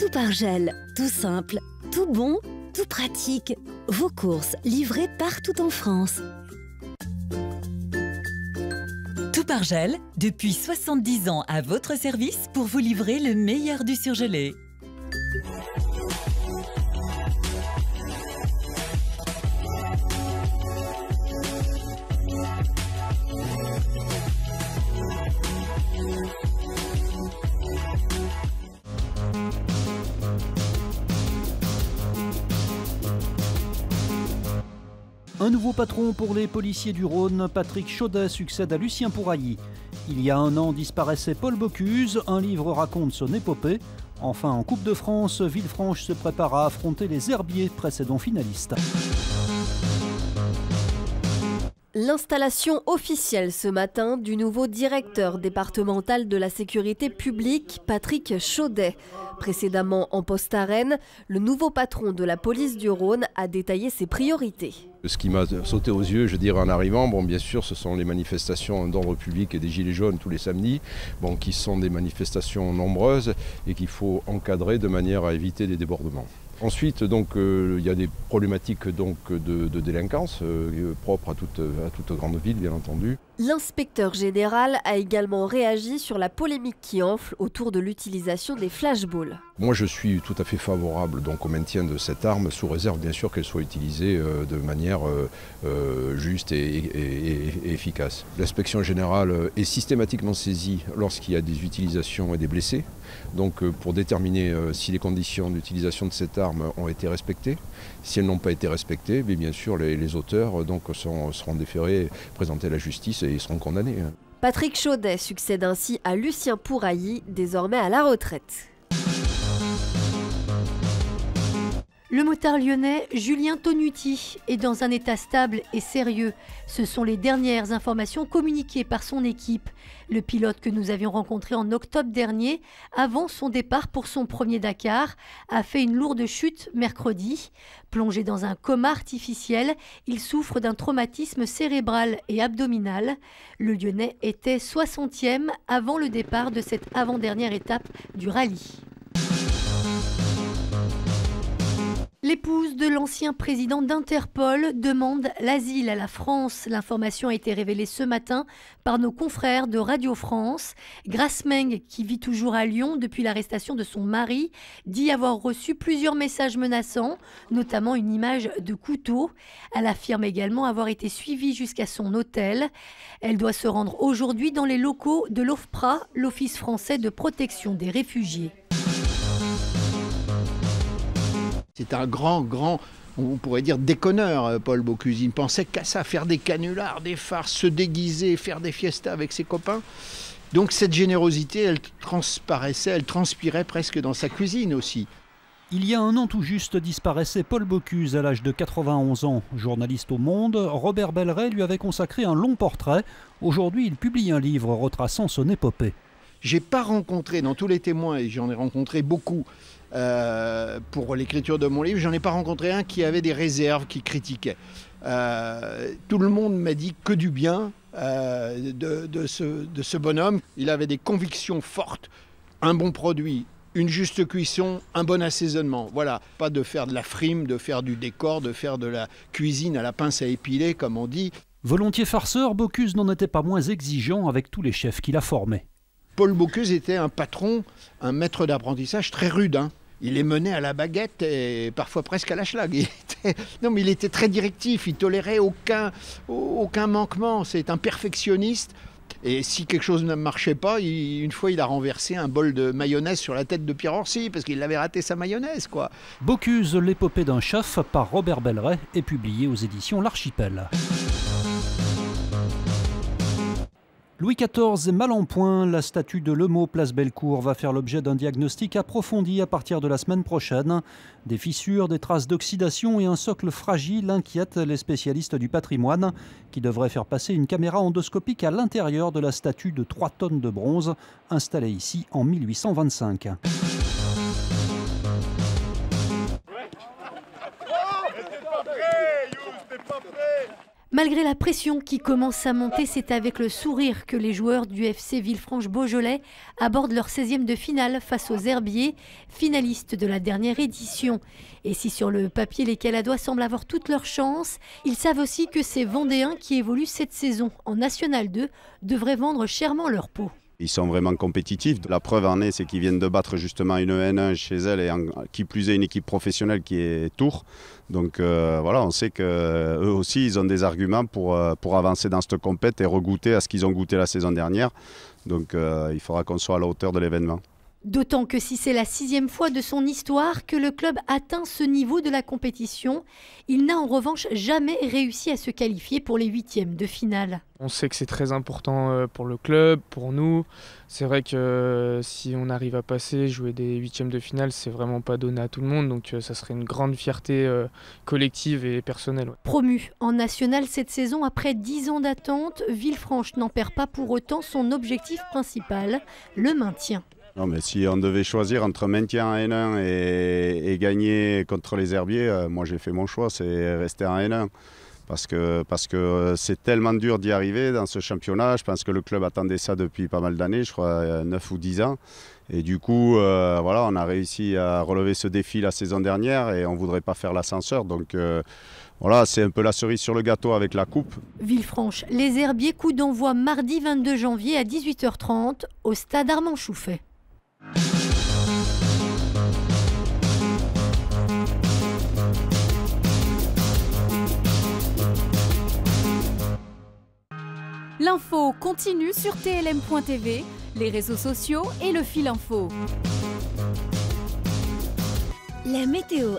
Tout par gel, tout simple, tout bon, tout pratique. Vos courses livrées partout en France. Tout par gel, depuis 70 ans à votre service pour vous livrer le meilleur du surgelé. Un nouveau patron pour les policiers du Rhône, Patrick Chaudet succède à Lucien Pourailly. Il y a un an disparaissait Paul Bocuse, un livre raconte son épopée. Enfin, en Coupe de France, Villefranche se prépare à affronter les Herbiers, précédents finalistes. L'installation officielle ce matin du nouveau directeur départemental de la sécurité publique, Patrick Chaudet. Précédemment en poste à Rennes, le nouveau patron de la police du Rhône a détaillé ses priorités. Ce qui m'a sauté aux yeux, je dirais en arrivant, bien sûr, ce sont les manifestations d'ordre public et des Gilets jaunes tous les samedis, qui sont des manifestations nombreuses et qu'il faut encadrer de manière à éviter des débordements. Ensuite, il y a des problématiques de délinquance propres à toute grande ville, bien entendu. L'inspecteur général a également réagi sur la polémique qui enfle autour de l'utilisation des flashballs. Moi, je suis tout à fait favorable au maintien de cette arme, sous réserve bien sûr qu'elle soit utilisée de manière juste et efficace. L'inspection générale est systématiquement saisie lorsqu'il y a des utilisations et des blessés, pour déterminer si les conditions d'utilisation de cette arme ont été respectées. Si elles n'ont pas été respectées, bien sûr les auteurs seront déférés, présentés à la justice et seront condamnés. Patrick Chaudet succède ainsi à Lucien Pourailly, désormais à la retraite. Le motard lyonnais Julien Tonuti est dans un état stable et sérieux. Ce sont les dernières informations communiquées par son équipe. Le pilote que nous avions rencontré en octobre dernier, avant son départ pour son premier Dakar, a fait une lourde chute mercredi. Plongé dans un coma artificiel, il souffre d'un traumatisme cérébral et abdominal. Le Lyonnais était 60e avant le départ de cette avant-dernière étape du rallye. L'épouse de l'ancien président d'Interpol demande l'asile à la France. L'information a été révélée ce matin par nos confrères de Radio France. Grace Meng, qui vit toujours à Lyon depuis l'arrestation de son mari, dit avoir reçu plusieurs messages menaçants, notamment une image de couteau. Elle affirme également avoir été suivie jusqu'à son hôtel. Elle doit se rendre aujourd'hui dans les locaux de l'OFPRA, l'Office français de protection des réfugiés. C'est un grand, on pourrait dire déconneur, Paul Bocuse. Il ne pensait qu'à ça, faire des canulars, des farces, se déguiser, faire des fiestas avec ses copains. Donc cette générosité, elle transparaissait, elle transpirait presque dans sa cuisine aussi. Il y a un an tout juste disparaissait Paul Bocuse à l'âge de 91 ans. Journaliste au Monde, Robert Belleret lui avait consacré un long portrait. Aujourd'hui, il publie un livre retraçant son épopée. J'ai pas rencontré, dans tous les témoins, et j'en ai rencontré beaucoup, pour l'écriture de mon livre, j'en ai pas rencontré un qui avait des réserves, qui critiquait. Tout le monde m'a dit que du bien de ce bonhomme. Il avait des convictions fortes, un bon produit, une juste cuisson, un bon assaisonnement. Voilà, pas de faire de la frime, de faire du décor, de faire de la cuisine à la pince à épiler, comme on dit. Volontiers farceur, Bocuse n'en était pas moins exigeant avec tous les chefs qu'il a formés. Paul Bocuse était un patron, un maître d'apprentissage très rude. Il les menait à la baguette et parfois presque à la schlag. Il était très directif, il tolérait aucun manquement. C'est un perfectionniste. Et si quelque chose ne marchait pas, une fois il a renversé un bol de mayonnaise sur la tête de Pierre Orsi parce qu'il avait raté sa mayonnaise, quoi. Bocuse, l'épopée d'un chef par Robert Belleret est publié aux éditions L'Archipel. Louis XIV est mal en point. La statue de Lemot, place Bellecour, va faire l'objet d'un diagnostic approfondi à partir de la semaine prochaine. Des fissures, des traces d'oxydation et un socle fragile inquiètent les spécialistes du patrimoine qui devraient faire passer une caméra endoscopique à l'intérieur de la statue de 3 tonnes de bronze installée ici en 1825. Malgré la pression qui commence à monter, c'est avec le sourire que les joueurs du FC Villefranche-Beaujolais abordent leur 16e de finale face aux Herbiers, finalistes de la dernière édition. Et si sur le papier les Caladois semblent avoir toutes leurs chances, ils savent aussi que ces Vendéens qui évoluent cette saison en National 2 devraient vendre chèrement leur peau. Ils sont vraiment compétitifs. La preuve en est, c'est qu'ils viennent de battre justement une N1 chez elle et qui plus est une équipe professionnelle qui est Tours. Donc voilà, on sait qu'eux aussi, ils ont des arguments pour avancer dans cette compète et regoûter à ce qu'ils ont goûté la saison dernière. Donc il faudra qu'on soit à la hauteur de l'événement. D'autant que si c'est la 6e fois de son histoire que le club atteint ce niveau de la compétition, il n'a en revanche jamais réussi à se qualifier pour les 8e de finale. On sait que c'est très important pour le club, pour nous. C'est vrai que si on arrive à passer, jouer des 8e de finale, c'est vraiment pas donné à tout le monde. Donc ça serait une grande fierté collective et personnelle. Ouais. Promu en national cette saison, après 10 ans d'attente, Villefranche n'en perd pas pour autant son objectif principal, le maintien. Non, mais si on devait choisir entre maintien en N1 et gagner contre les Herbiers, moi j'ai fait mon choix, c'est rester en N1. Parce que c'est tellement dur d'y arriver dans ce championnat. Je pense que le club attendait ça depuis pas mal d'années, je crois 9 ou 10 ans. Et du coup, voilà, on a réussi à relever ce défi la saison dernière et on ne voudrait pas faire l'ascenseur. Donc voilà, c'est un peu la cerise sur le gâteau avec la coupe. Villefranche, les Herbiers, coup d'envoi mardi 22 janvier à 18h30 au stade Armand Chouffet. L'info continue sur TLM.tv, les réseaux sociaux et le fil info. La météo